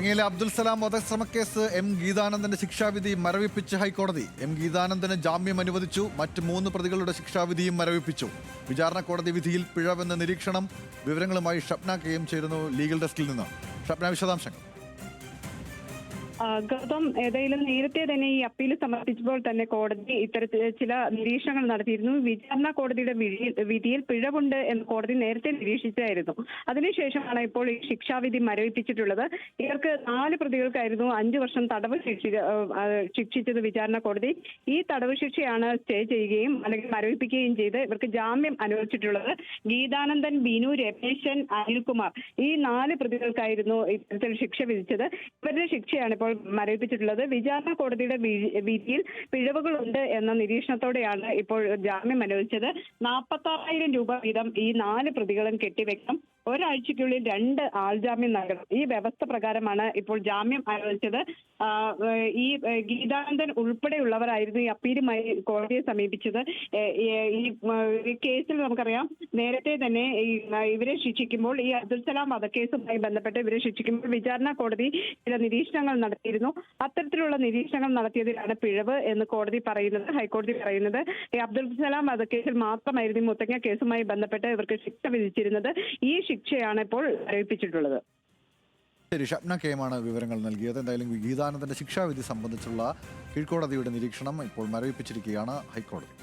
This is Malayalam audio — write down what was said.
മുത്തങ്ങയിലെ അബ്ദുൽ സലാം വധശ്രമക്കേസ് ഗീതാനന്ദന്റെ ശിക്ഷാവിധി മരവിപ്പിച്ച് ഹൈക്കോടതി. ഗീതാനന്ദന് ജാമ്യം അനുവദിച്ചു. മറ്റ് 3 പ്രതികളുടെ ശിക്ഷാവിധിയും മരവിപ്പിച്ചു. വിചാരണ കോടതി വിധിയിൽ പിഴവെന്ന നിരീക്ഷണം. വിവരങ്ങളുമായി ഷബ്ന കെയും ചേരുന്നു ലീഗൽ ഡെസ്കിൽ നിന്ന്. ഷബ്ന, വിശദാംശങ്ങൾ. ഗൗതം, ഏതായാലും നേരത്തെ തന്നെ ഈ അപ്പീൽ സമർപ്പിച്ചപ്പോൾ തന്നെ കോടതി ഇത്തരത്തിൽ ചില നിരീക്ഷണങ്ങൾ നടത്തിയിരുന്നു. വിചാരണ കോടതിയുടെ വിധിയിൽ പിഴവുണ്ട് എന്ന് കോടതി നേരത്തെ നിരീക്ഷിച്ചായിരുന്നു. അതിനുശേഷമാണ് ഇപ്പോൾ ഈ ശിക്ഷാവിധി മരവിപ്പിച്ചിട്ടുള്ളത്. ഇവർക്ക് 4 പ്രതികൾക്കായിരുന്നു 5 വർഷം തടവ് ശിക്ഷിച്ചത് വിചാരണ കോടതി. ഈ തടവ് ശിക്ഷയാണ് സ്റ്റേ ചെയ്യുകയും അല്ലെങ്കിൽ മരവിപ്പിക്കുകയും ചെയ്ത് ഇവർക്ക് ജാമ്യം അനുവദിച്ചിട്ടുള്ളത്. ഗീതാനന്ദൻ, ബിനു, രമേശൻ, അനിൽകുമാർ, ഈ 4 പ്രതികൾക്കായിരുന്നു ഇത്തരത്തിൽ ശിക്ഷ വിധിച്ചത്. ഇവരുടെ ശിക്ഷയാണ് ഇപ്പോൾ മരവിപ്പിച്ചിട്ടുള്ളത്. വിചാരണ കോടതിയുടെ വിധിയിൽ പിഴവുകളുണ്ട് എന്ന നിരീക്ഷണത്തോടെയാണ് ഇപ്പോൾ ജാമ്യം അനുവദിച്ചത്. 46,000 രൂപ വീതം ഈ 4 പ്രതികളും കെട്ടിവെക്കണം. ഒരാഴ്ചയ്ക്കുള്ളിൽ 2 ആൾജാമ്യം നൽകണം. ഈ വ്യവസ്ഥ പ്രകാരമാണ് ഇപ്പോൾ ജാമ്യം അനുവദിച്ചത്. ഈ ഗീതാനന്ദൻ ഉൾപ്പെടെയുള്ളവരായിരുന്നു ഈ അപ്പീലുമായി കോടതിയെ സമീപിച്ചത്. ഈ കേസിൽ നമുക്കറിയാം, നേരത്തെ തന്നെ ഇവരെ ശിക്ഷിക്കുമ്പോൾ, ഈ അബ്ദുൽ സലാം വധക്കേസുമായി ബന്ധപ്പെട്ട് ഇവരെ ശിക്ഷിക്കുമ്പോൾ വിചാരണ കോടതി ചില നിരീക്ഷണങ്ങൾ നടത്തിയിരുന്നു. അത്തരത്തിലുള്ള നിരീക്ഷണങ്ങൾ നടത്തിയതിലാണ് പിഴവ് എന്ന് ഹൈക്കോടതി പറയുന്നത്. ഈ അബ്ദുൽ സലാം വധക്കേസിൽ മാത്രമായിരുന്നു മുത്തങ്ങ കേസുമായി ബന്ധപ്പെട്ട് ഇവർക്ക് ശിക്ഷ വിധിച്ചിരുന്നത്. ഈ ശിക്ഷയാണ് ഇപ്പോൾ മരവിപ്പിച്ചിട്ടുള്ളത്. ശരി, ഷബ്ന കെയുമാണ് വിവരങ്ങൾ നൽകിയത്. എന്തായാലും ഗീതാനന്ദന്റെ ശിക്ഷാവിധി സംബന്ധിച്ചുള്ള കീഴ്ക്കോടതിയുടെ നിരീക്ഷണം ഇപ്പോൾ മരവിപ്പിച്ചിരിക്കുകയാണ് ഹൈക്കോടതി.